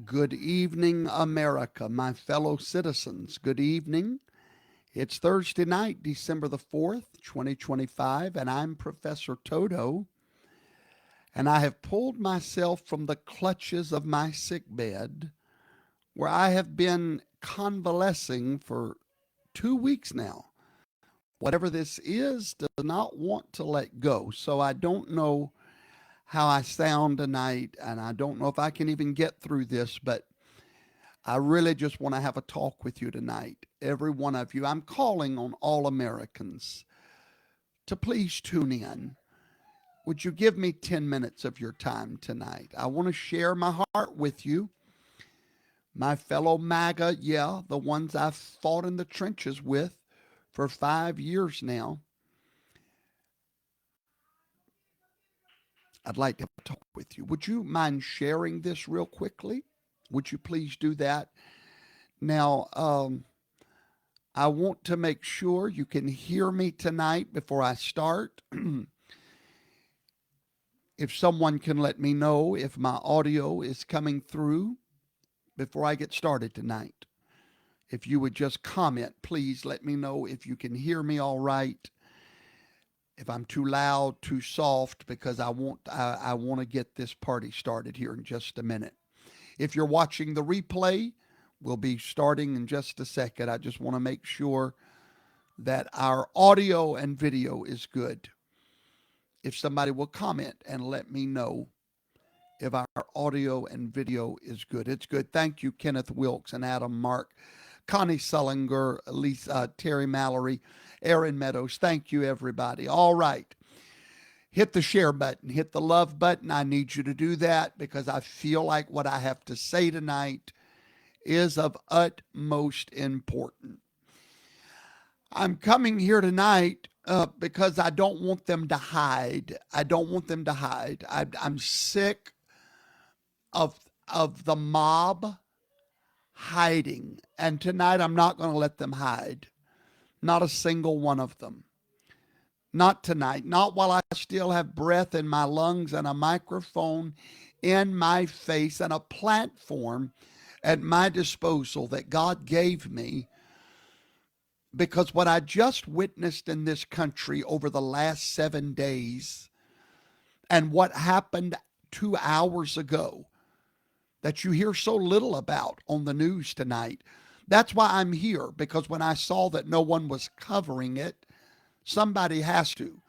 Good evening, America, my fellow citizens. Good evening. It's Thursday night, December the 4th, 2025, and I'm Professor Toto, and I have pulled myself from the clutches of my sick bed, where I have been convalescing for 2 weeks now. Whatever this is does not want to let go, so I don't know how I sound tonight, and I don't know if I can even get through this, but I really just want to have a talk with you tonight, every one of you. I'm calling on all Americans to please tune in. Would you give me 10 minutes of your time tonight? I want to share my heart with you. My fellow MAGA, the ones I've fought in the trenches with for 5 years now. I'd like to talk with you. Would you mind sharing this real quickly? Would you please do that? Now, I want to make sure you can hear me tonight before I start. If someone can let me know if my audio is coming through before I get started tonight. If you would just comment, please let me know if you can hear me all right. If I'm too loud, too soft, because I want to get this party started here in just a minute. If you're watching the replay, we'll be starting in just a second. I just want to make sure that our audio and video is good. If somebody will comment and let me know if our audio and video is good. It's good. Thank you, Kenneth Wilkes and Adam Mark, Connie Sullinger, Lisa, Terry Mallory, Aaron Meadows. Thank you, everybody. All right. Hit the share button, hit the love button. I need you to do that because I feel like what I have to say tonight is of utmost importance. I'm coming here tonight because I don't want them to hide. I don't want them to hide. I'm sick of the mob hiding. And tonight I'm not going to let them hide. Not a single one of them. Not tonight. Not while I still have breath in my lungs and a microphone in my face and a platform at my disposal that God gave me. Because what I just witnessed in this country over the last 7 days and what happened 2 hours ago that you hear so little about on the news tonight. That's why I'm here, because when I saw that no one was covering it, somebody has to.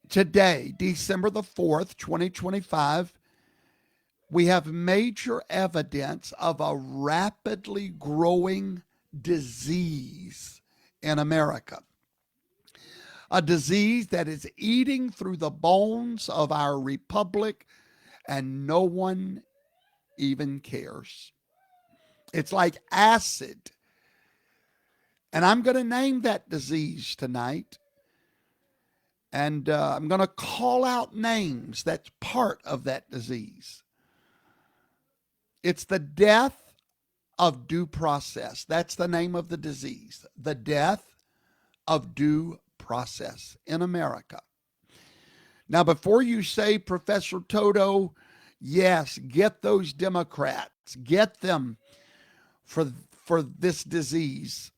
Today, December the 4th, 2025, we have major evidence of a rapidly growing disease in America. A disease that is eating through the bones of our republic, and no one even cares. It's like acid. And I'm going to name that disease tonight. And I'm going to call out names that's part of that disease. It's the death of due process. That's the name of the disease. The death of due process in America. Now, before you say, Professor Toto, yes, get those Democrats, get them for this disease.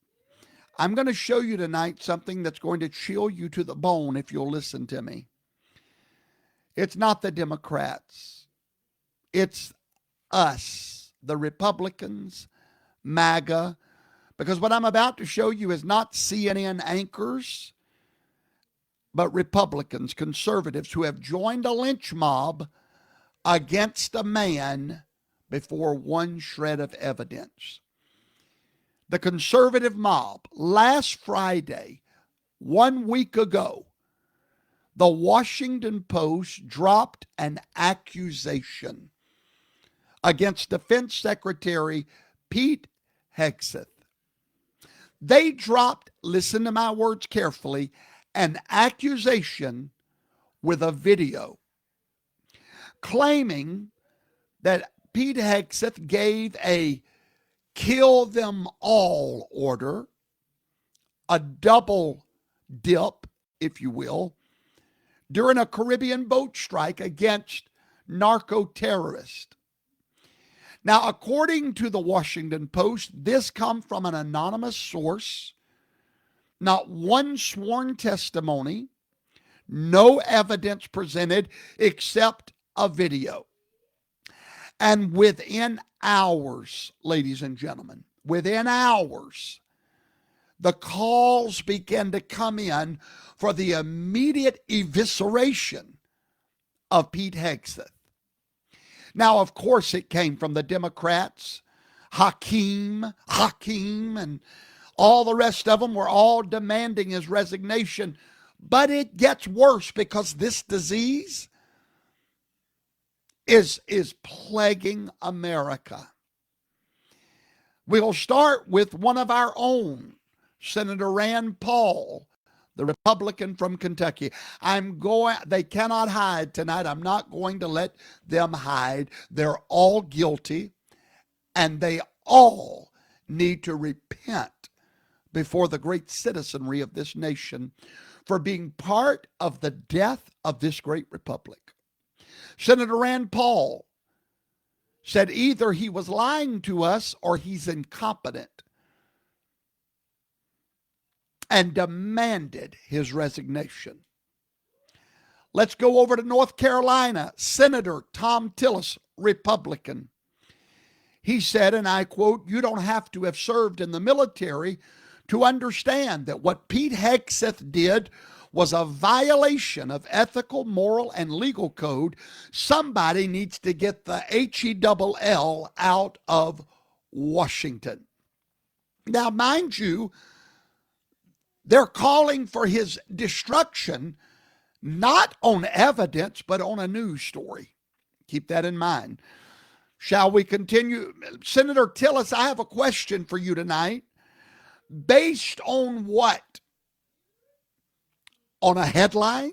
I'm going to show you tonight something that's going to chill you to the bone if you'll listen to me. It's not the Democrats. It's us, the Republicans, MAGA, because what I'm about to show you is not CNN anchors, but Republicans, conservatives who have joined a lynch mob against a man before one shred of evidence. The conservative mob, last Friday, 1 week ago, the Washington Post dropped an accusation against Defense Secretary Pete Hegseth. They dropped, listen to my words carefully, an accusation with a video claiming that Pete Hegseth gave a kill them all order, a double dip, if you will, during a Caribbean boat strike against narco-terrorist. Now, according to the Washington Post, this comes from an anonymous source, not one sworn testimony, no evidence presented except a video. And within hours, ladies and gentlemen, within hours, the calls began to come in for the immediate evisceration of Pete Hegseth. Now, of course, it came from the Democrats. Hakeem, and all the rest of them were all demanding his resignation. But it gets worse because this disease is plaguing America. We'll start with one of our own, Senator Rand Paul, the Republican from Kentucky. They cannot hide tonight. I'm not going to let them hide. They're all guilty, and they all need to repent before the great citizenry of this nation for being part of the death of this great republic. Senator Rand Paul said either he was lying to us or he's incompetent, and demanded his resignation. Let's go over to North Carolina. Senator Thom Tillis, Republican. He said, and I quote, "You don't have to have served in the military to understand that what Pete Hegseth did was a violation of ethical, moral, and legal code. Somebody needs to get the HELL out of Washington." Now, mind you, they're calling for his destruction, not on evidence, but on a news story. Keep that in mind. Shall we continue? Senator Tillis, I have a question for you tonight. Based on what? On a headline?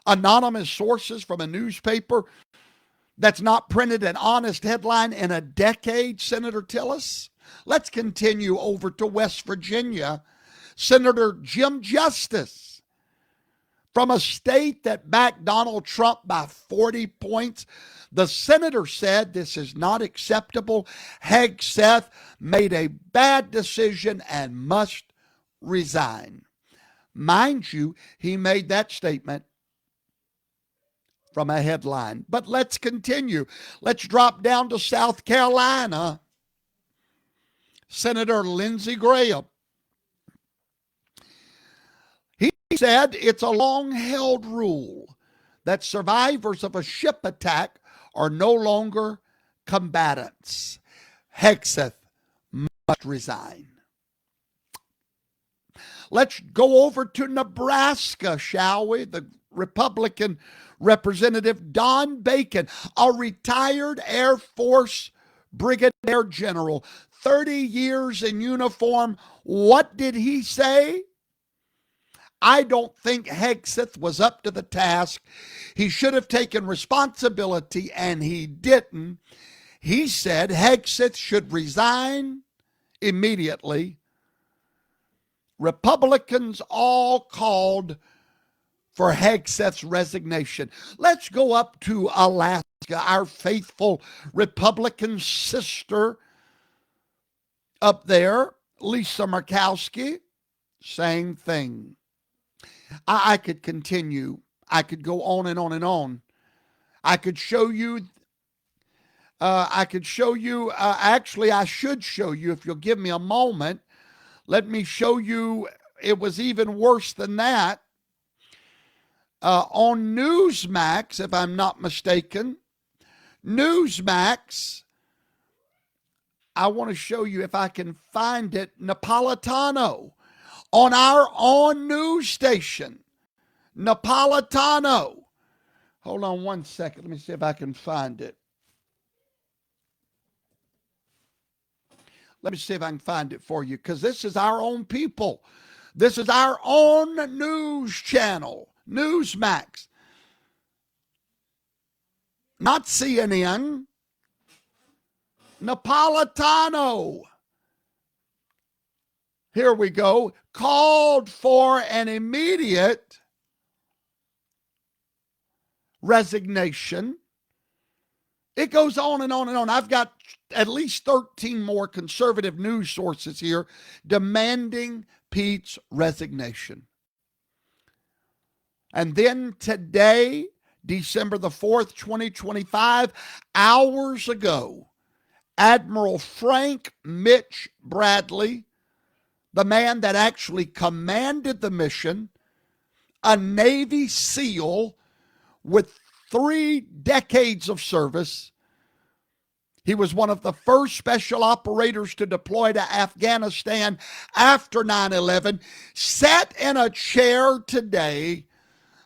Anonymous sources from a newspaper that's not printed an honest headline in a decade, Senator Tillis? Let's continue over to West Virginia. Senator Jim Justice, from a state that backed Donald Trump by 40 points. The senator said this is not acceptable. Hegseth made a bad decision and must resign. Mind you, he made that statement from a headline. But let's continue. Let's drop down to South Carolina. Senator Lindsey Graham. He said it's a long-held rule that survivors of a ship attack are no longer combatants. Hegseth must resign. Let's go over to Nebraska, shall we? The Republican Representative Don Bacon, a retired Air Force brigadier general, 30 years in uniform. What did he say? I don't think Hegseth was up to the task. He should have taken responsibility, and he didn't. He said Hegseth should resign immediately. Republicans all called for Hegseth's resignation. Let's go up to Alaska, our faithful Republican sister up there, Lisa Murkowski, same thing. I could continue. I could go on and on and on. I could show you. Actually, I should show you if you'll give me a moment. Let me show you. It was even worse than that. On Newsmax, if I'm not mistaken, Newsmax, I want to show you if I can find it, Napolitano, on our own news station, Napolitano. Hold on one second. Let me see if I can find it. Let me see if I can find it for you, because this is our own people. This is our own news channel, Newsmax. Not CNN. Napolitano. Here we go. Called for an immediate resignation. It goes on and on and on. I've got at least 13 more conservative news sources here demanding Pete's resignation. And then today, December the 4th, 2025, hours ago, Admiral Frank Mitch Bradley, the man that actually commanded the mission, a Navy SEAL with 3 decades of service. He was one of the first special operators to deploy to Afghanistan after 9/11, sat in a chair today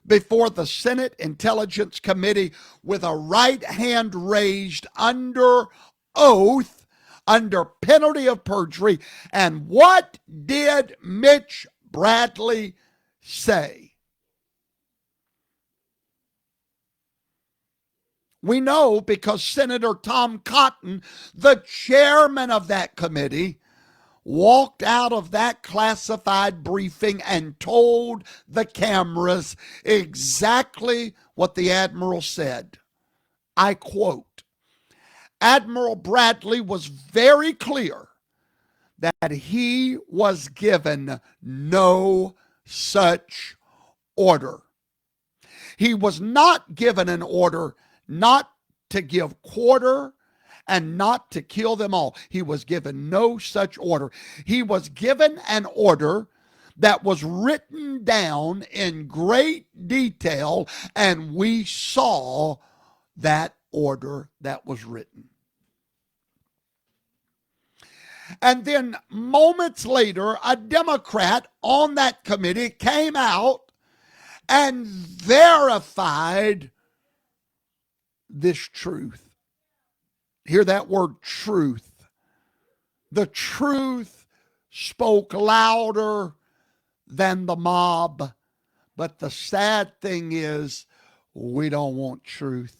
before the Senate Intelligence Committee with a right hand raised under oath, under penalty of perjury. And what did Mitch Bradley say? We know because Senator Tom Cotton, the chairman of that committee, walked out of that classified briefing and told the cameras exactly what the Admiral said. I quote, Admiral Bradley was very clear that he was given no such order. He was not given an order not to give quarter and not to kill them all. He was given no such order. He was given an order that was written down in great detail, and we saw that order that was written. And then moments later, a Democrat on that committee came out and verified this truth. Hear that word, truth. The truth spoke louder than the mob. But the sad thing is, we don't want truth.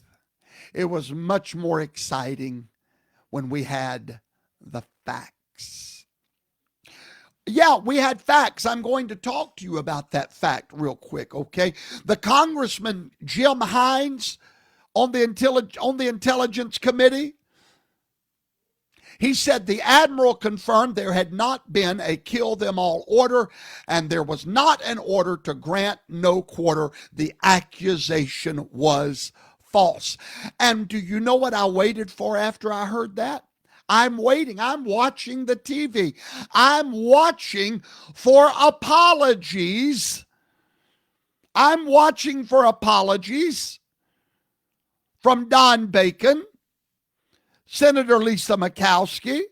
It was much more exciting when we had the facts. Yeah, we had facts. I'm going to talk to you about that fact real quick, okay? The Congressman Jim Hines on the Intelligence Committee, he said the Admiral confirmed there had not been a kill them all order and there was not an order to grant no quarter. The accusation was false. And do you know what I waited for after I heard that? I'm waiting. I'm watching the TV. I'm watching for apologies. I'm watching for apologies from Don Bacon, Senator Lisa Murkowski.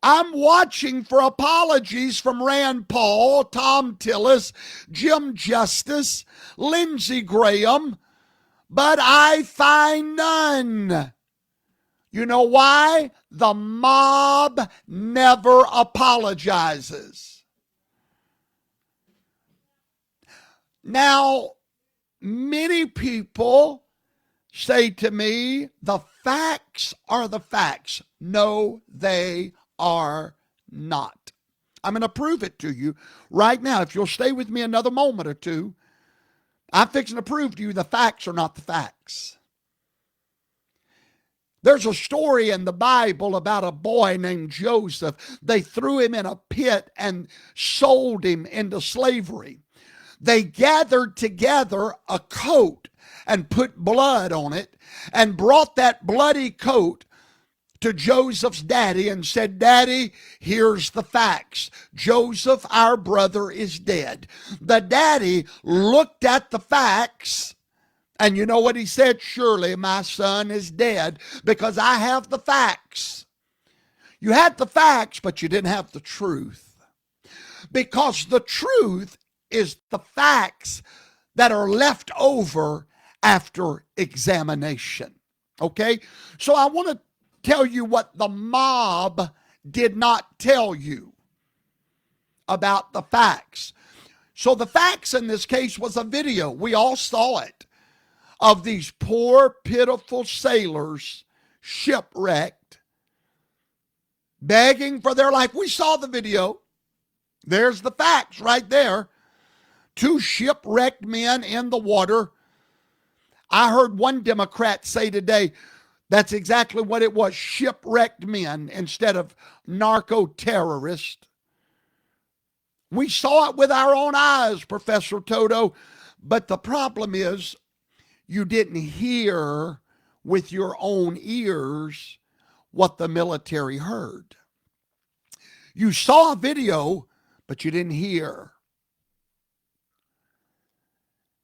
I'm watching for apologies from Rand Paul, Tom Tillis, Jim Justice, Lindsey Graham, but I find none. You know why? The mob never apologizes. Now, many people say to me, the facts are the facts. No, they are not. I'm going to prove it to you right now. If you'll stay with me another moment or two, I'm fixing to prove to you the facts are not the facts. There's a story in the Bible about a boy named Joseph. They threw him in a pit and sold him into slavery. They gathered together a coat and put blood on it and brought that bloody coat to Joseph's daddy and said, Daddy, here's the facts. Joseph, our brother, is dead. The daddy looked at the facts, and you know what he said? Surely my son is dead because I have the facts. You had the facts, but you didn't have the truth. Because the truth is the facts that are left over after examination. Okay? So I want to tell you what the mob did not tell you about the facts. So the facts in this case was a video. We all saw it, of these poor, pitiful sailors shipwrecked, begging for their life. We saw the video. There's the facts right there. 2 shipwrecked men in the water I heard one Democrat say today that's exactly what it was, shipwrecked men instead of narco terrorists. We saw it with our own eyes, Professor Toto, but the problem is you didn't hear with your own ears what the military heard. You saw a video, but you didn't hear.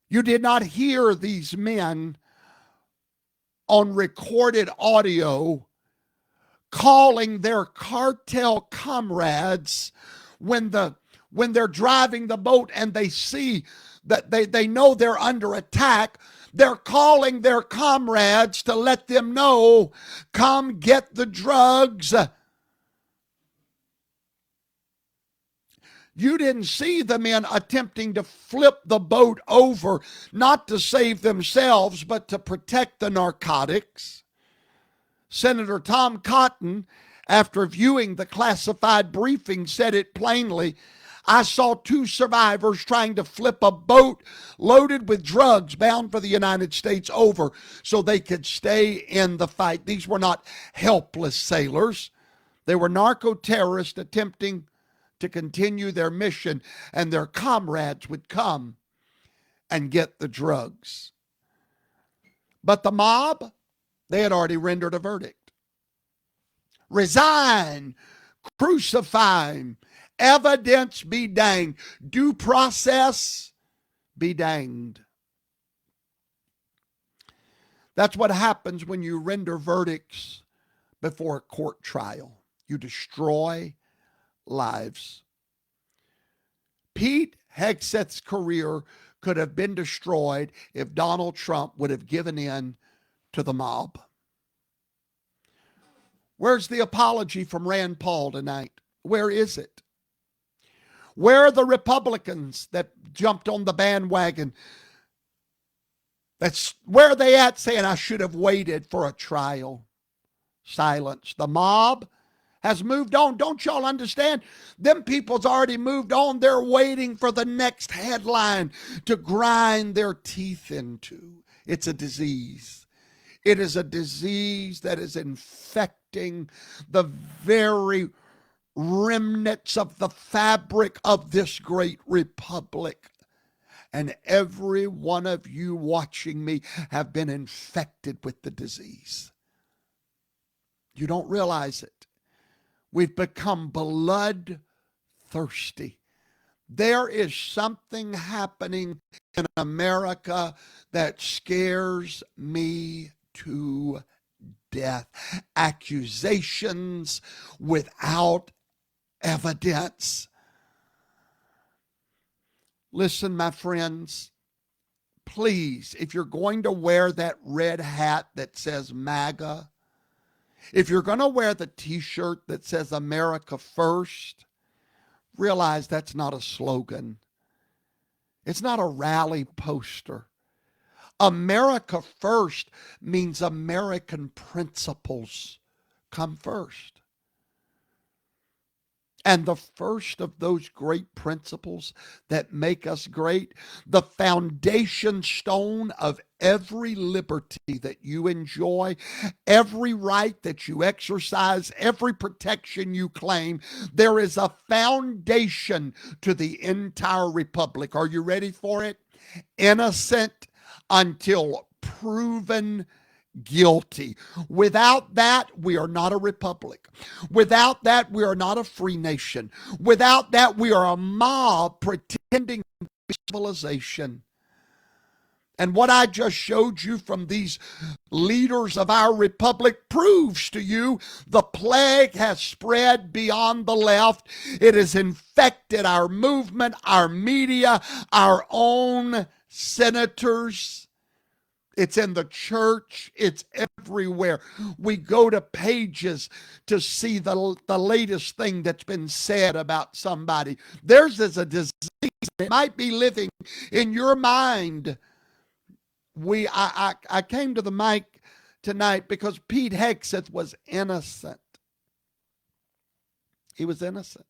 You did not hear these men on recorded audio calling their cartel comrades when they're driving the boat and they see that they know they're under attack. They're calling their comrades to let them know, come get the drugs. You didn't see the men attempting to flip the boat over, not to save themselves, but to protect the narcotics. Senator Tom Cotton, after viewing the classified briefing, said it plainly. I saw 2 survivors trying to flip a boat loaded with drugs bound for the United States over so they could stay in the fight. These were not helpless sailors. They were narco-terrorists attempting to continue their mission, and their comrades would come and get the drugs. But the mob, they had already rendered a verdict. Resign, crucify him, evidence be danged, due process be danged. That's what happens when you render verdicts before a court trial. You destroy lives. Pete Hegseth's career could have been destroyed if Donald Trump would have given in to the mob. Where's the apology from Rand Paul tonight? Where is it? Where are the Republicans that jumped on the bandwagon? That's where are they at saying I should have waited for a trial? Silence. The mob has moved on. Don't y'all understand? Them people's already moved on. They're waiting for the next headline to grind their teeth into. It's a disease. It is a disease that is infecting the very remnants of the fabric of this great republic. And every one of you watching me have been infected with the disease. You don't realize it. We've become blood thirsty. There is something happening in America that scares me to death. Accusations without evidence. Listen, my friends, please, if you're going to wear that red hat that says MAGA, if you're going to wear the t-shirt that says America First, realize that's not a slogan. It's not a rally poster. America First means American principles come first. And the first of those great principles that make us great, the foundation stone of every liberty that you enjoy, every right that you exercise, every protection you claim, there is a foundation to the entire republic. Are you ready for it? Innocent until proven guilty. Without that, we are not a republic. Without that, we are not a free nation. Without that, we are a mob pretending to be civilization. And what I just showed you from these leaders of our republic proves to you the plague has spread beyond the left. It has infected our movement, our media, our own senators. It's in the church. It's everywhere. We go to pages to see the latest thing that's been said about somebody. Theirs is a disease. It might be living in your mind. I came to the mic tonight because Pete Hegseth was innocent. He was innocent.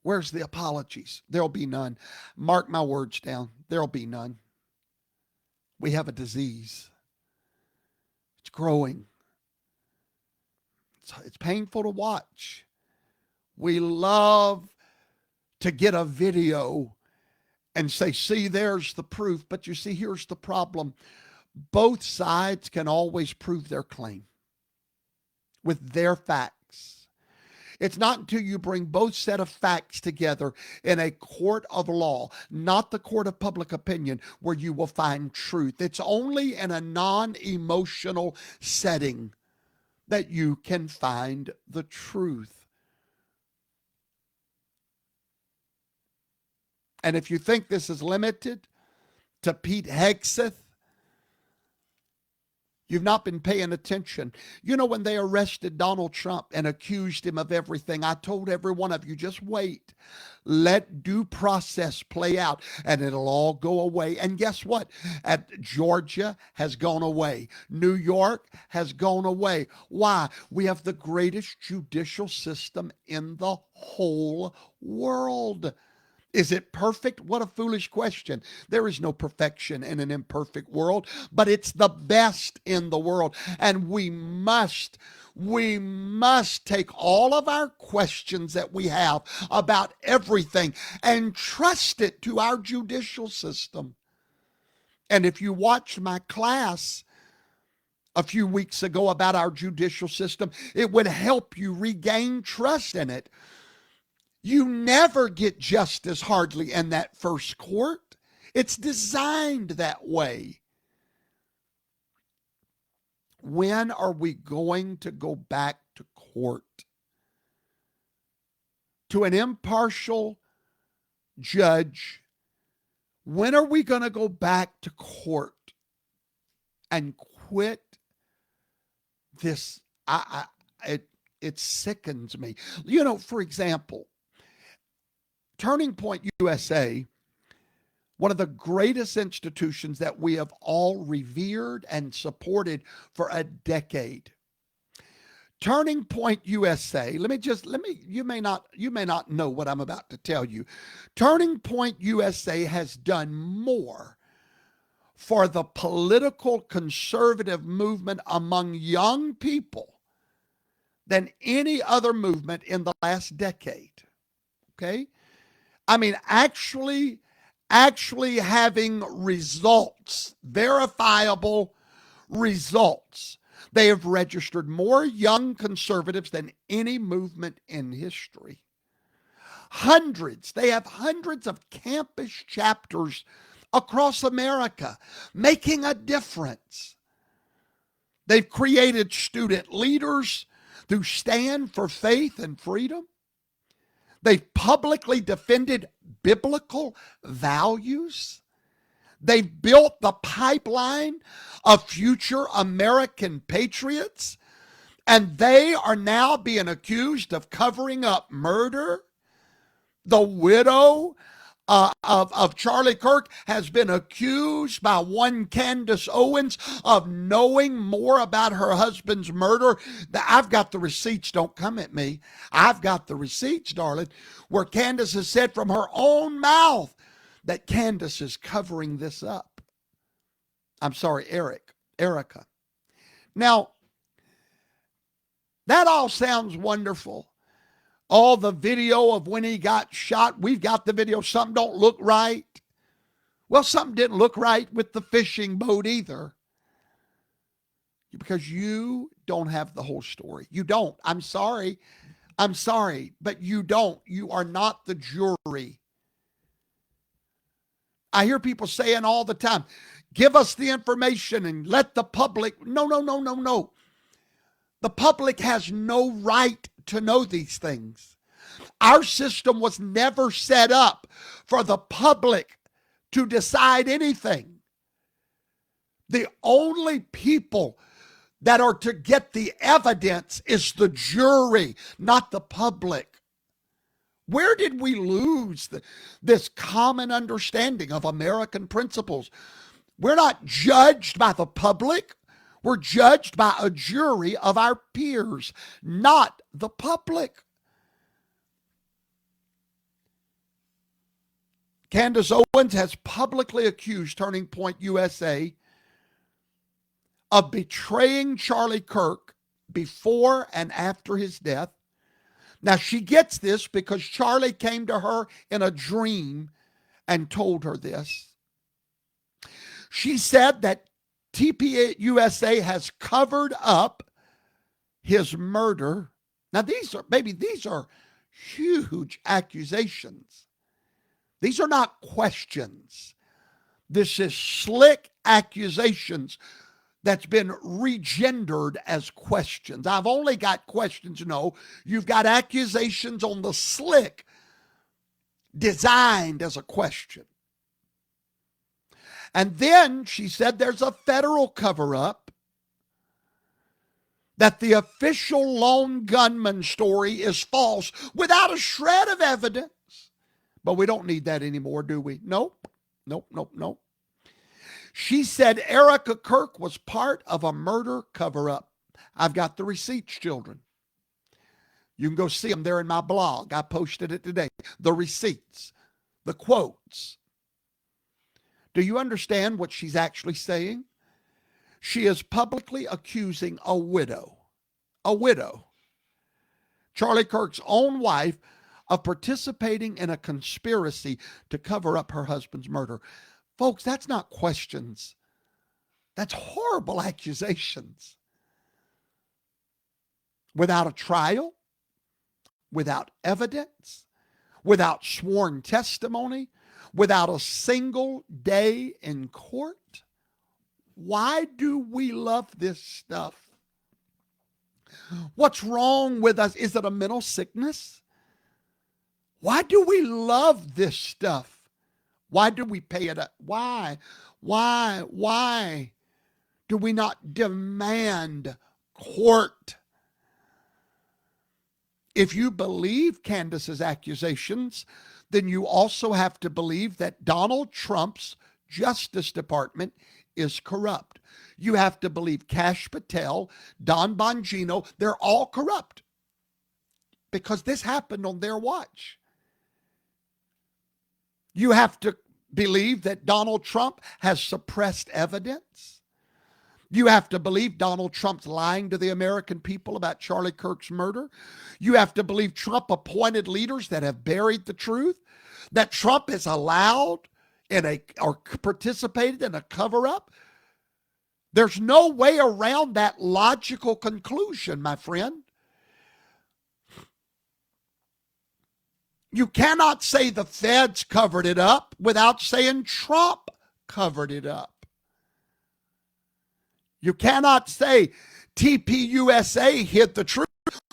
Where's the apologies? There'll be none. Mark my words down. There'll be none. We have a disease. It's growing. It's painful to watch. We love to get a video and say, see, there's the proof. But you see, here's the problem. Both sides can always prove their claim with their facts. It's not until you bring both set of facts together in a court of law, not the court of public opinion, where you will find truth. It's only in a non-emotional setting that you can find the truth. And if you think this is limited to Pete Hegseth, you've not been paying attention. You know, when they arrested Donald Trump and accused him of everything, I told every one of you, just wait. Let due process play out and it'll all go away. And guess what? Georgia has gone away. New York has gone away. Why? We have the greatest judicial system in the whole world. Is it perfect? What a foolish question. There is no perfection in an imperfect world, but it's the best in the world. And we must take all of our questions that we have about everything and trust it to our judicial system. And if you watched my class a few weeks ago about our judicial system, it would help you regain trust in it. You never get justice hardly in that first court. It's designed that way. When are we going to go back to court? To an impartial judge? When are we going to go back to court and quit this? It sickens me. You know, for example, Turning Point USA, one of the greatest institutions that we have all revered and supported for a decade. Turning Point USA, you may not know what I'm about to tell you. Turning Point USA has done more for the political conservative movement among young people than any other movement in the last decade. Okay? I mean, actually having results, verifiable results. They have registered more young conservatives than any movement in history. They have hundreds of campus chapters across America, making a difference. They've created student leaders who stand for faith and freedom. They've publicly defended biblical values. They've built the pipeline of future American patriots, and they are now being accused of covering up murder. The widow of Charlie Kirk has been accused by one Candace Owens of knowing more about her husband's murder. I've got the receipts. Don't come at me. I've got the receipts, darling, where Candace has said from her own mouth that Candace is covering this up. I'm sorry, Erica. Now, that all sounds wonderful. All the video of when he got shot, we've got the video. Something don't look right. Well, something didn't look right with the fishing boat either. Because you don't have the whole story. You don't. I'm sorry, but you don't. You are not the jury. I hear people saying all the time, give us the information and let the public. No. The public has no right to know these things. Our system was never set up for the public to decide anything. The only people that are to get the evidence is the jury, not the public. Where did we lose this common understanding of American principles? We're not judged by the public. We're judged by a jury of our peers, not the public. Candace Owens has publicly accused Turning Point USA of betraying Charlie Kirk before and after his death. Now, she gets this because Charlie came to her in a dream and told her this. She said that TPUSA has covered up his murder. Now, these are huge accusations. These are not questions. This is slick accusations that's been regendered as questions. I've only got questions. No, you've got accusations on the slick designed as a question. And then she said there's a federal cover-up, that the official lone gunman story is false without a shred of evidence. But we don't need that anymore, do we? Nope. She said Erica Kirk was part of a murder cover-up. I've got the receipts, children. You can go see them. They're in my blog. I posted it today. The receipts, the quotes. Do you understand what she's actually saying? She is publicly accusing a widow, Charlie Kirk's own wife, of participating in a conspiracy to cover up her husband's murder. Folks, that's not questions. That's horrible accusations. Without a trial, without evidence, without sworn testimony, without a single day in court. Why do we love this stuff? What's wrong with us? Is it a mental sickness? Why do we love this stuff? Why do we pay it up? Why do we not demand court? If you believe Candace's accusations, then you also have to believe that Donald Trump's Justice Department is corrupt. You have to believe Kash Patel, Don Bongino, they're all corrupt because this happened on their watch. You have to believe that Donald Trump has suppressed evidence. You have to believe Donald Trump's lying to the American people about Charlie Kirk's murder. You have to believe Trump appointed leaders that have buried the truth, that Trump is allowed or participated in a cover-up. There's no way around that logical conclusion, my friend. You cannot say the feds covered it up without saying Trump covered it up. You cannot say TPUSA hid the truth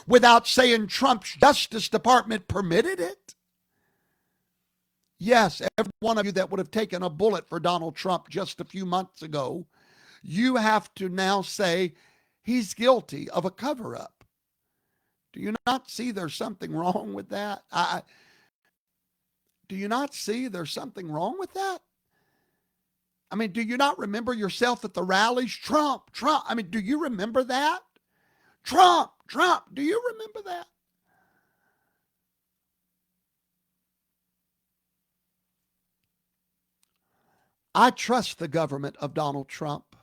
without saying Trump's Justice Department permitted it. Yes, every one of you that would have taken a bullet for Donald Trump just a few months ago, you have to now say he's guilty of a cover-up. Do you not see there's something wrong with that? Do you not see there's something wrong with that? I mean, do you not remember yourself at the rallies? Trump. I mean, do you remember that? Trump. Do you remember that? I trust the government of Donald Trump.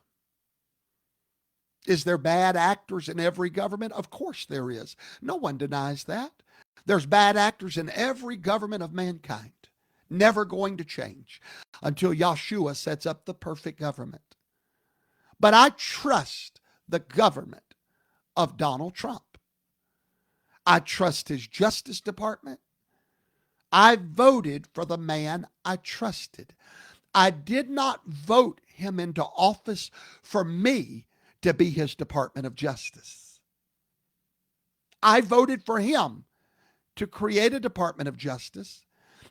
Is there bad actors in every government? Of course there is. No one denies that. There's bad actors in every government of mankind. Never going to change until Yahshua sets up the perfect government. But I trust the government of Donald Trump. I trust his Justice Department. I voted for the man I trusted. I did not vote him into office for me to be his Department of Justice. I voted for him to create a Department of Justice.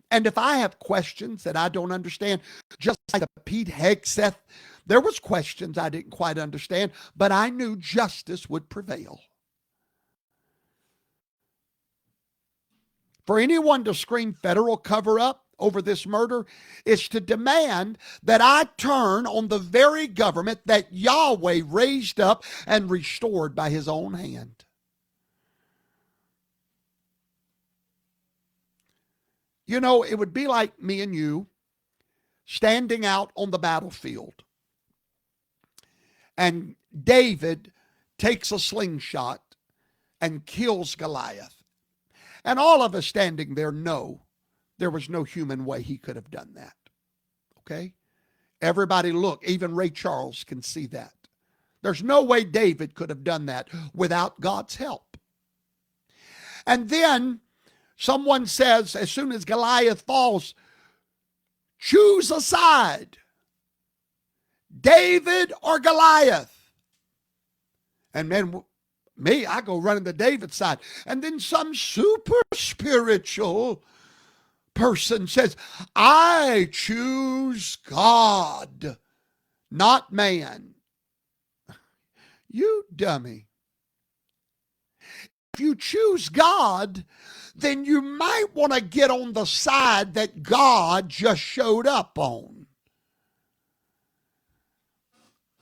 And if I have questions that I don't understand, just like the Pete Hegseth, there was questions I didn't quite understand, but I knew justice would prevail. For anyone to scream federal cover-up over this murder is to demand that I turn on the very government that Yahweh raised up and restored by his own hand. You know, it would be like me and you standing out on the battlefield. And David takes a slingshot and kills Goliath. And all of us standing there know there was no human way he could have done that. Okay? Everybody look, even Ray Charles can see that. There's no way David could have done that without God's help. And then someone says, as soon as Goliath falls, choose a side, David or Goliath. And then me, I go running to David's side. And then some super spiritual person says, I choose God, not man. You dummy. If you choose God, then you might want to get on the side that God just showed up on.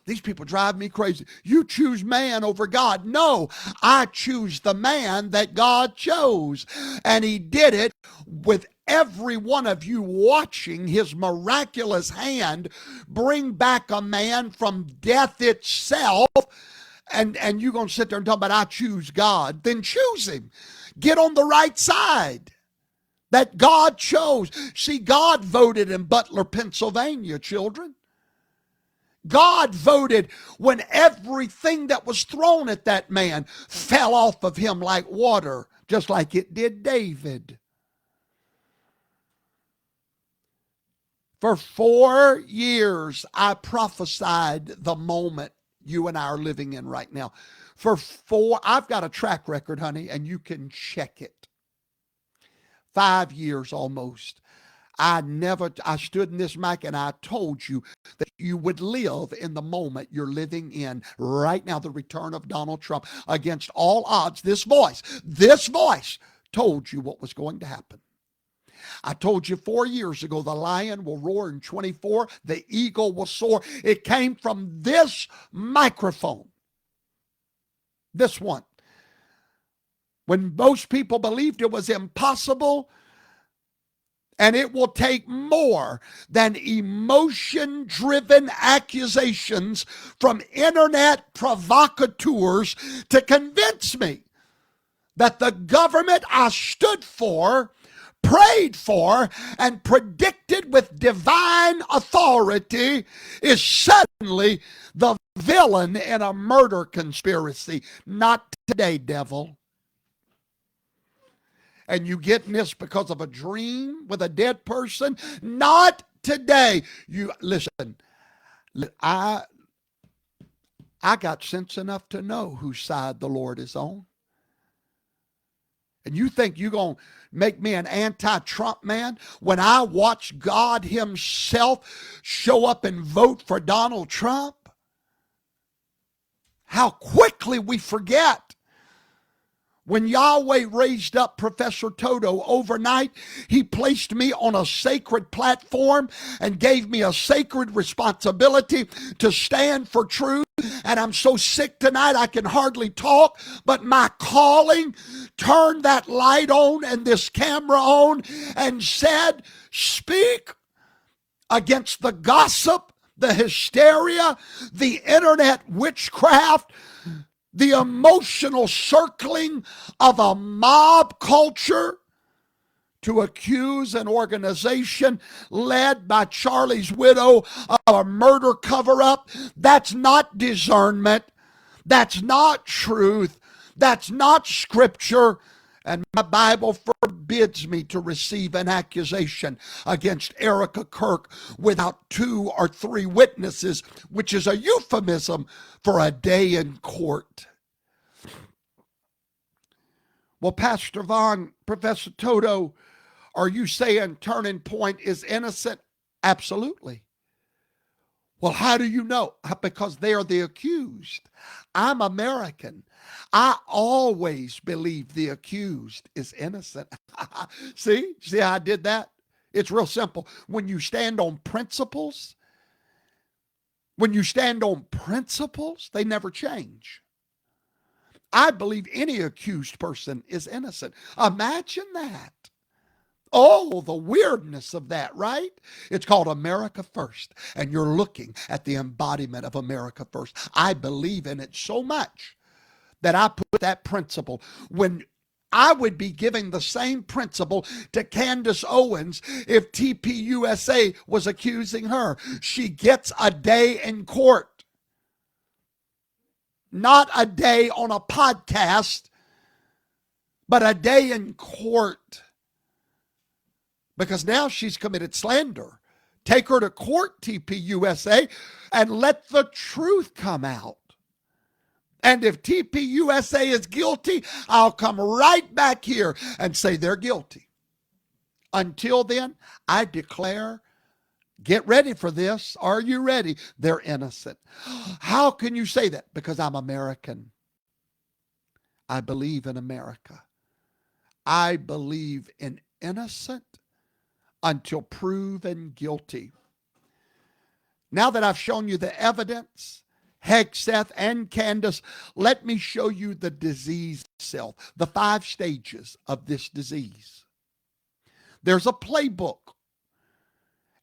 These people drive me crazy. You choose man over God. No, I choose the man that God chose. And he did it with every one of you watching his miraculous hand bring back a man from death itself. And you're going to sit there and talk about, I choose God. Then choose him. Get on the right side that God chose. See, God voted in Butler, Pennsylvania, children. God voted when everything that was thrown at that man fell off of him like water, just like it did David. For 4 years, I prophesied the moment you and I are living in right now. I've got a track record, honey, and you can check it. 5 years almost. I stood in this mic and I told you that you would live in the moment you're living in right now, the return of Donald Trump. Against all odds, this voice told you what was going to happen. I told you 4 years ago, the lion will roar in 24, the eagle will soar. It came from this microphone. This one. When most people believed it was impossible, and it will take more than emotion-driven accusations from internet provocateurs to convince me that the government I stood for, prayed for, and predicted with divine authority is suddenly the villain in a murder conspiracy. Not today, devil. And you getting this because of a dream with a dead person? Not today. You listen, I got sense enough to know whose side the Lord is on. And you think you're going to make me an anti-Trump man when I watch God himself show up and vote for Donald Trump? How quickly we forget. When Yahweh raised up Professor Toto overnight, he placed me on a sacred platform and gave me a sacred responsibility to stand for truth. And I'm so sick tonight I can hardly talk, but my calling turned that light on and this camera on and said, speak against the gossip, the hysteria, the internet witchcraft, the emotional circling of a mob culture to accuse an organization led by Charlie's widow of a murder cover-up. That's not discernment. That's not truth. That's not scripture. And my Bible forbids me to receive an accusation against Erica Kirk without 2 or 3 witnesses, which is a euphemism for a day in court. Well, Pastor Vaughn, Professor Toto, are you saying Turning Point is innocent? Absolutely. Well, how do you know? Because they are the accused. I'm American. I always believe the accused is innocent. See how I did that? It's real simple. When you stand on principles, they never change. I believe any accused person is innocent. Imagine that. Oh, the weirdness of that, right? It's called America First, and you're looking at the embodiment of America First. I believe in it so much that I put that principle when I would be giving the same principle to Candace Owens if TPUSA was accusing her. She gets a day in court, not a day on a podcast, but a day in court. Because now she's committed slander. Take her to court, TPUSA, and let the truth come out. And if TPUSA is guilty, I'll come right back here and say they're guilty. Until then, I declare, get ready for this. Are you ready? They're innocent. How can you say that? Because I'm American. I believe in America. I believe in innocent until proven guilty. Now that I've shown you the evidence, Hegseth and Candace, let me show you the disease itself, the 5 stages of this disease. There's a playbook.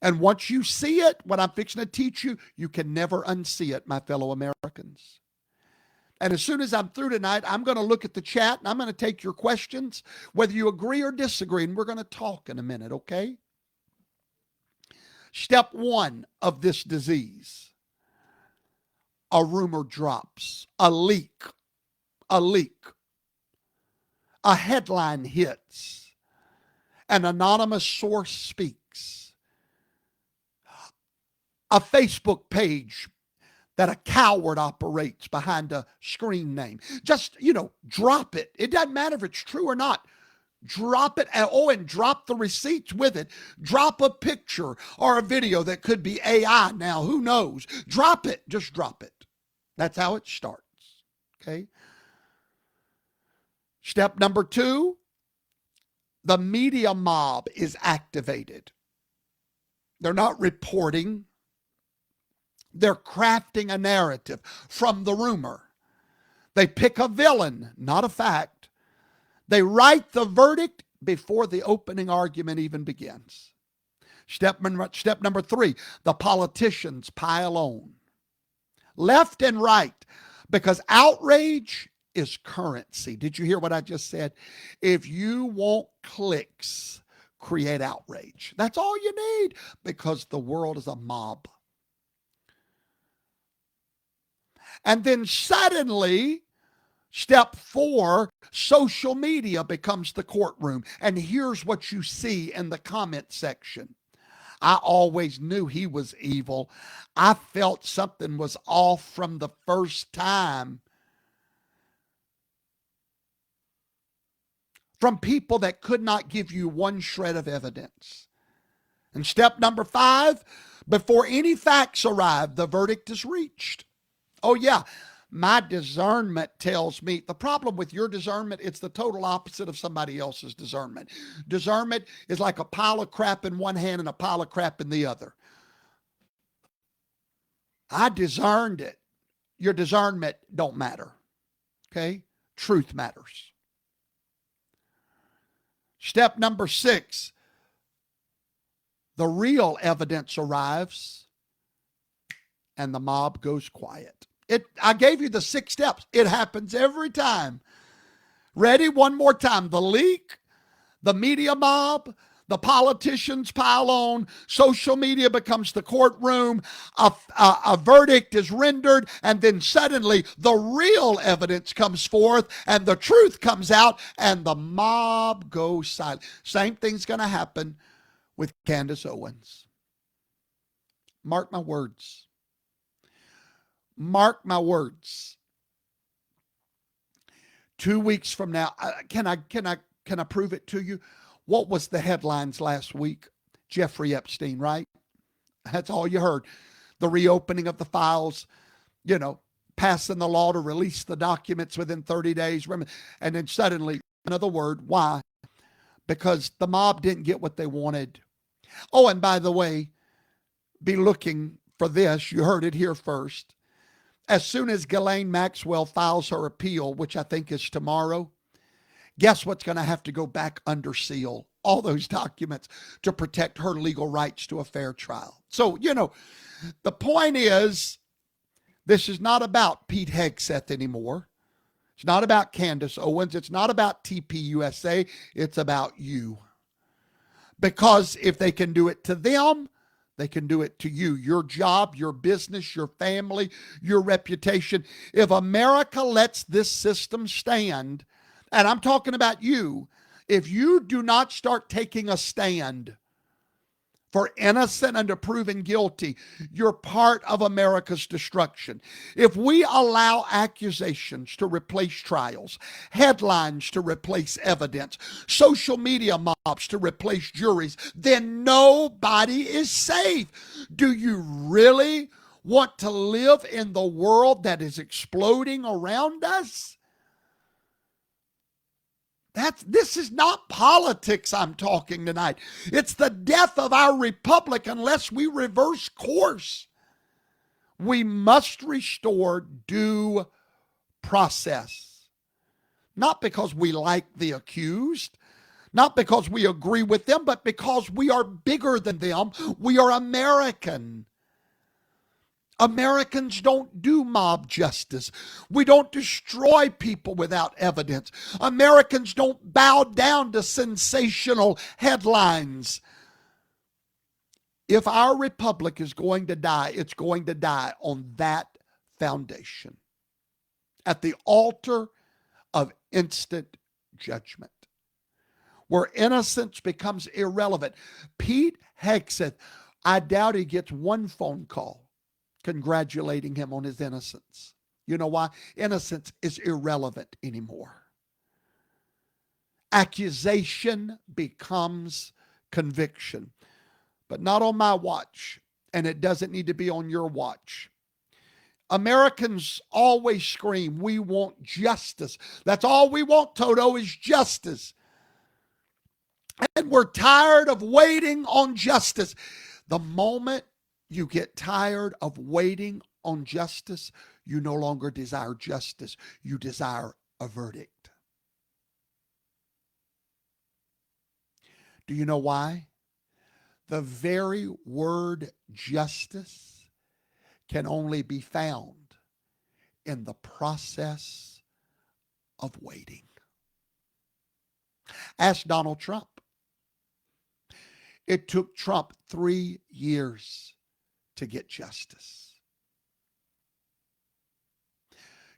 And once you see it, what I'm fixing to teach you, you can never unsee it, my fellow Americans. And as soon as I'm through tonight, I'm going to look at the chat and I'm going to take your questions, whether you agree or disagree, and we're going to talk in a minute, okay? Step 1 of this disease, a rumor drops, a leak, a headline hits, an anonymous source speaks, a Facebook page that a coward operates behind a screen name. Just, drop it. It doesn't matter if it's true or not. Drop it. And drop the receipts with it. Drop a picture or a video that could be AI now. Who knows? Drop it. Just drop it. That's how it starts. Okay. Step number 2, the media mob is activated. They're not reporting. They're crafting a narrative from the rumor. They pick a villain, not a fact. They write the verdict before the opening argument even begins. Step number 3, the politicians pile on. Left and right, because outrage is currency. Did you hear what I just said? If you want clicks, create outrage. That's all you need, because the world is a mob. And then suddenly, step 4, social media becomes the courtroom. And here's what you see in the comment section. I always knew he was evil. I felt something was off from the first time. From people that could not give you one shred of evidence. And step number 5, before any facts arrive, the verdict is reached. Oh, yeah, my discernment tells me. The problem with your discernment, it's the total opposite of somebody else's discernment. Discernment is like a pile of crap in one hand and a pile of crap in the other. I discerned it. Your discernment don't matter. Okay? Truth matters. Step number 6, the real evidence arrives and the mob goes quiet. I gave you the 6 steps. It happens every time. Ready? One more time. The leak, the media mob, the politicians pile on, social media becomes the courtroom, a verdict is rendered, and then suddenly the real evidence comes forth and the truth comes out and the mob goes silent. Same thing's going to happen with Candace Owens. Mark my words. Mark my words. 2 weeks from now, can I prove it to you? What was the headlines last week? Jeffrey Epstein, right? That's all you heard. The reopening of the files, passing the law to release the documents within 30 days. And then suddenly, another word. Why? Because the mob didn't get what they wanted. Oh, and by the way, be looking for this. You heard it here first. As soon as Ghislaine Maxwell files her appeal, which I think is tomorrow, guess what's going to have to go back under seal? all those documents to protect her legal rights to a fair trial. So, the point is, this is not about Pete Hegseth anymore. It's not about Candace Owens. It's not about TPUSA. It's about you. Because if they can do it to them, they can do it to you. Your job, your business, your family, your reputation. If America lets this system stand, and I'm talking about you, if you do not start taking a stand for innocent and proven guilty, you're part of America's destruction. If we allow accusations to replace trials, headlines to replace evidence, social media mobs to replace juries, then nobody is safe. Do you really want to live in the world that is exploding around us? This is not politics I'm talking tonight. It's the death of our republic unless we reverse course. We must restore due process. Not because we like the accused, not because we agree with them, but because we are bigger than them. We are American. Americans don't do mob justice. We don't destroy people without evidence. Americans don't bow down to sensational headlines. If our republic is going to die, it's going to die on that foundation, at the altar of instant judgment, where innocence becomes irrelevant. Pete Hegseth, I doubt he gets one phone call congratulating him on his innocence. You know why? Innocence is irrelevant anymore. Accusation becomes conviction, but not on my watch, and it doesn't need to be on your watch. Americans always scream, we want justice. That's all we want, Toto, is justice. And we're tired of waiting on justice. The moment you get tired of waiting on justice, you no longer desire justice. You desire a verdict. Do you know why? The very word justice can only be found in the process of waiting. Ask Donald Trump. It took Trump 3 years to get justice.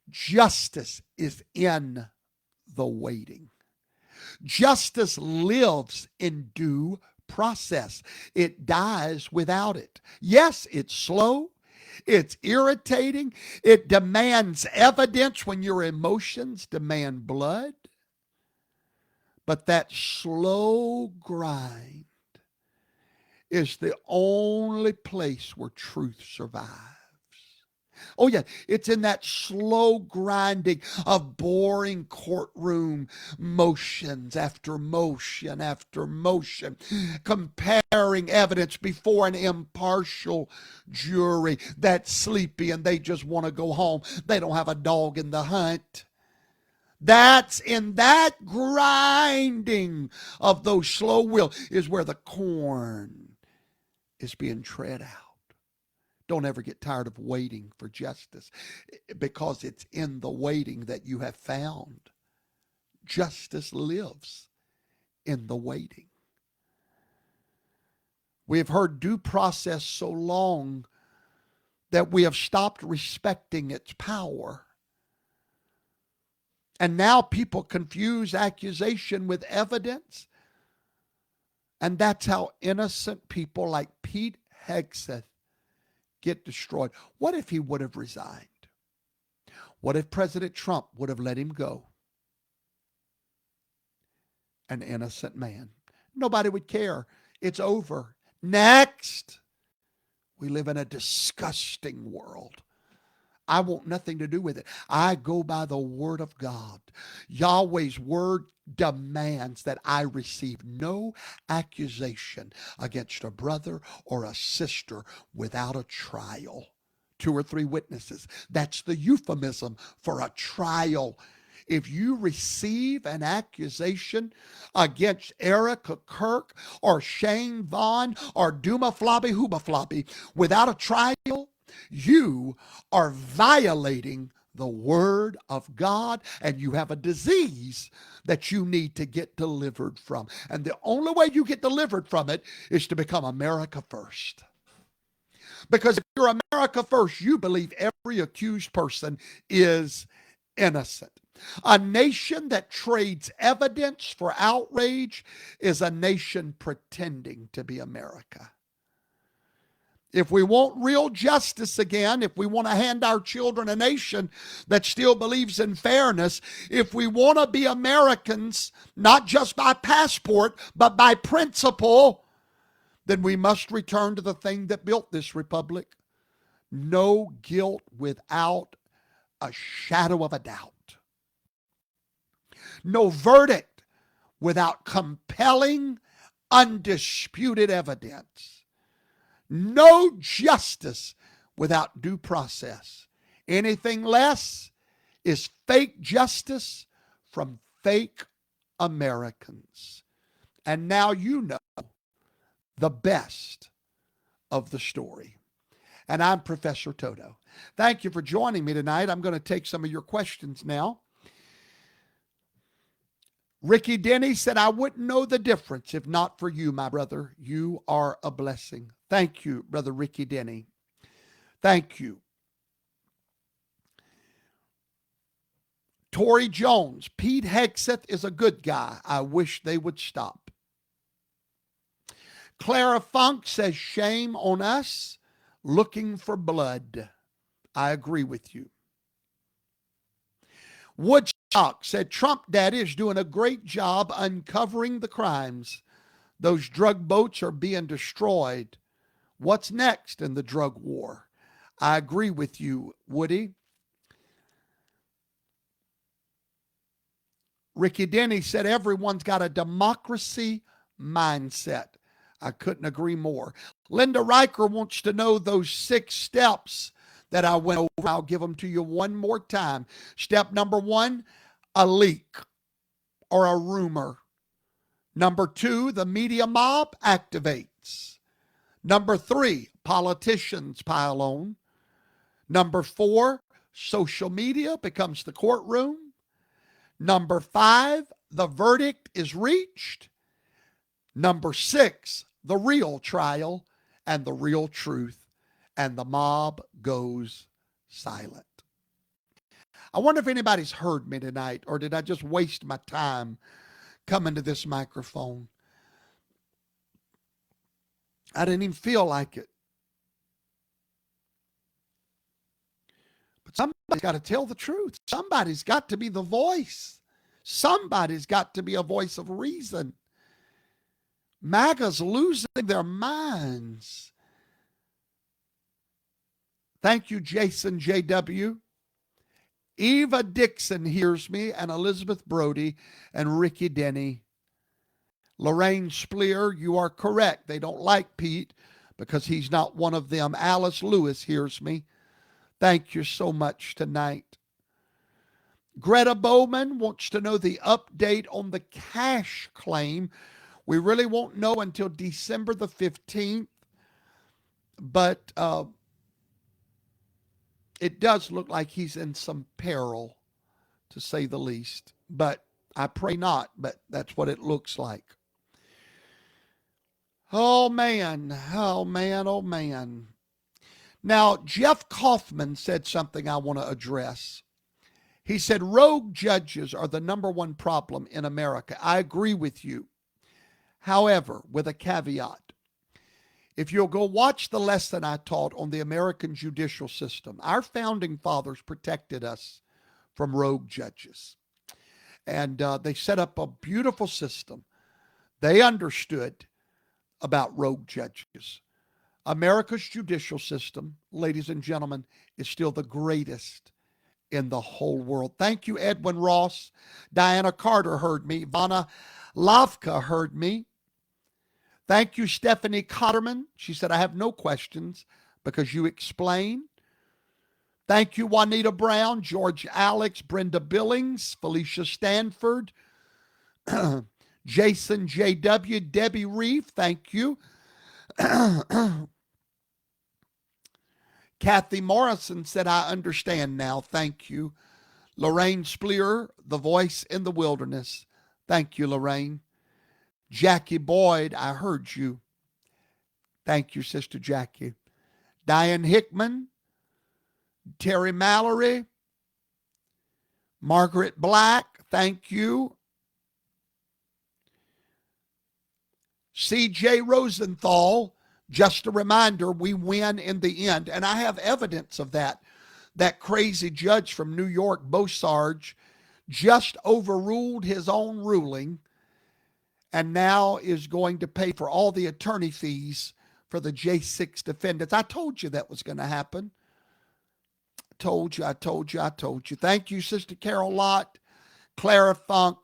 Justice is in the waiting. Justice lives in due process. It dies without it. Yes, it's slow. It's irritating. It demands evidence when your emotions demand blood. But that slow grind is the only place where truth survives. Oh yeah, it's in that slow grinding of boring courtroom motions after motion after motion, comparing evidence before an impartial jury that's sleepy and they just want to go home. They don't have a dog in the hunt. That's in that grinding of those slow wheels is where the corn is being tread out. Don't ever get tired of waiting for justice, because it's in the waiting that you have found. Justice lives in the waiting. We have heard due process so long that we have stopped respecting its power. And now people confuse accusation with evidence. And that's how innocent people like Pete Hegseth get destroyed. What if he would have resigned? What if President Trump would have let him go? An innocent man. Nobody would care. It's over. Next. We live in a disgusting world. I want nothing to do with it. I go by the word of God. Yahweh's word demands that I receive no accusation against a brother or a sister without a trial. 2 or 3 witnesses. That's the euphemism for a trial. if you receive an accusation against Erica Kirk or Shane Vaughn or Duma Flobby Hooba Flobby without a trial, you are violating the word of God, and you have a disease that you need to get delivered from. And the only way you get delivered from it is to become America first. Because if you're America first, you believe every accused person is innocent. A nation that trades evidence for outrage is a nation pretending to be America. If we want real justice again, if we want to hand our children a nation that still believes in fairness, if we want to be Americans, not just by passport, but by principle, then we must return to the thing that built this republic. No guilt without a shadow of a doubt. No verdict without compelling, undisputed evidence. No justice without due process. Anything less is fake justice from fake Americans. And now you know the best of the story. And I'm Professor Toto. Thank you for joining me tonight. I'm going to take some of your questions now. Ricky Denny said, I wouldn't know the difference if not for you, my brother. You are a blessing. Thank you, Brother Ricky Denny. Thank you. Tori Jones, Pete Hegseth is a good guy. I wish they would stop. Clara Funk says, shame on us looking for blood. I agree with you. Woodstock said, Trump Daddy is doing a great job uncovering the crimes. Those drug boats are being destroyed. What's next in the drug war? I agree with you, Woody. Ricky Denny said, everyone's got a democracy mindset. I couldn't agree more. Linda Riker wants to know those 6 steps that I went over. I'll give them to you one more time. Step number 1, a leak or a rumor. Number 2, the media mob activates. Number 3, politicians pile on. Number 4, social media becomes the courtroom. Number 5, the verdict is reached. Number 6, the real trial and the real truth, and the mob goes silent. I wonder if anybody's heard me tonight, or did I just waste my time coming to this microphone? I didn't even feel like it. But somebody's got to tell the truth. Somebody's got to be the voice. Somebody's got to be a voice of reason. MAGA's losing their minds. Thank you, Jason J.W. Eva Dixon hears me, and Elizabeth Brody, and Ricky Denny. Lorraine Spleer, you are correct. They don't like Pete because he's not one of them. Alice Lewis hears me. Thank you so much tonight. Greta Bowman wants to know the update on the cash claim. We really won't know until December the 15th, but it does look like he's in some peril, to say the least. But I pray not, but that's what it looks like. Oh, man. Oh, man. Oh, man. Now, Jeff Kaufman said something I want to address. He said, rogue judges are the number one problem in America. I agree with you. However, with a caveat, if you'll go watch the lesson I taught on the American judicial system, our founding fathers protected us from rogue judges. And they set up a beautiful system. They understood about rogue judges. America's judicial system, ladies and gentlemen, is still the greatest in the whole world. Thank you, Edwin Ross. Diana Carter heard me. Vanna Lavka heard me. Thank you, Stephanie Cotterman. She said, I have no questions because you explain. Thank you, Juanita Brown, George Alex, Brenda Billings, Felicia Stanford, Jason J.W., Debbie Reeve, thank you. Kathy Morrison said, I understand now. Thank you. Lorraine Spleer, The Voice in the Wilderness. Thank you, Lorraine. Jackie Boyd, I heard you. Thank you, Sister Jackie. Diane Hickman, Terry Mallory, Margaret Black, thank you. C.J. Rosenthal, just a reminder, we win in the end. And I have evidence of that. That crazy judge from New York, Beausarge, just overruled his own ruling and now is going to pay for all the attorney fees for the J6 defendants. I told you that was going to happen. I told you. Thank you, Sister Carol Lott, Clara Funk.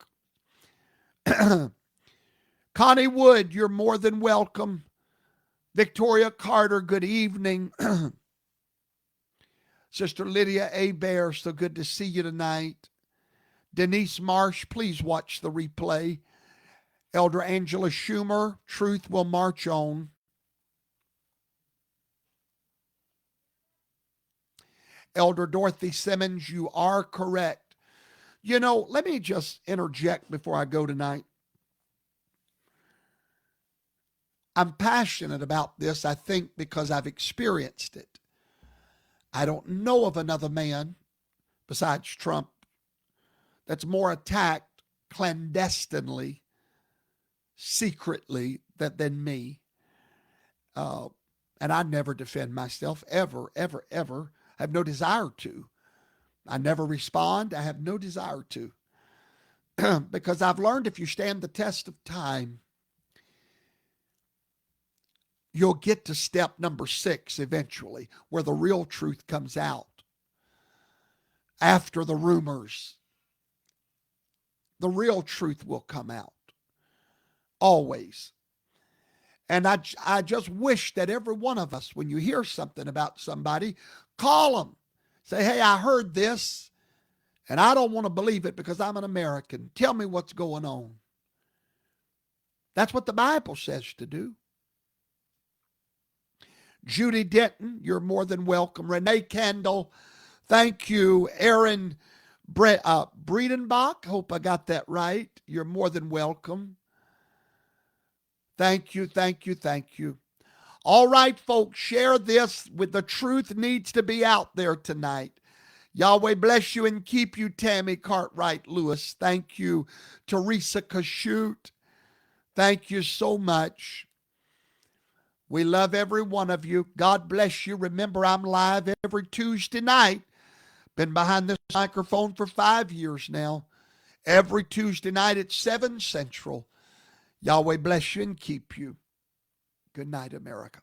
Connie Wood, you're more than welcome. Victoria Carter, good evening. Sister Lydia Abear, so good to see you tonight. Denise Marsh, please watch the replay. Elder Angela Schumer, truth will march on. Elder Dorothy Simmons, you are correct. You know, let me just interject before I go tonight. I'm passionate about this, I think, because I've experienced it. I don't know of another man besides Trump that's more attacked clandestinely, secretly, than me. And I never defend myself, ever. I have no desire to. I never respond. I have no desire to. Because I've learned if you stand the test of time, you'll get to step number 6 eventually, where the real truth comes out. After the rumors, the real truth will come out. Always. And I just wish that every one of us, when you hear something about somebody, call them. Say, hey, I heard this, and I don't want to believe it because I'm an American. Tell me what's going on. That's what the Bible says to do. Judy Denton, you're more than welcome. Renee Candle, thank you. Aaron Breedenbach, hope I got that right. You're more than welcome. Thank you. All right, folks, share this. With the truth needs to be out there tonight. Yahweh bless you and keep you, Tammy Cartwright Lewis. Thank you, Teresa Kashut. Thank you so much. We love every one of you. God bless you. Remember, I'm live every Tuesday night. Been behind this microphone for 5 years now. Every Tuesday night at 7 Central. Yahweh bless you and keep you. Good night, America.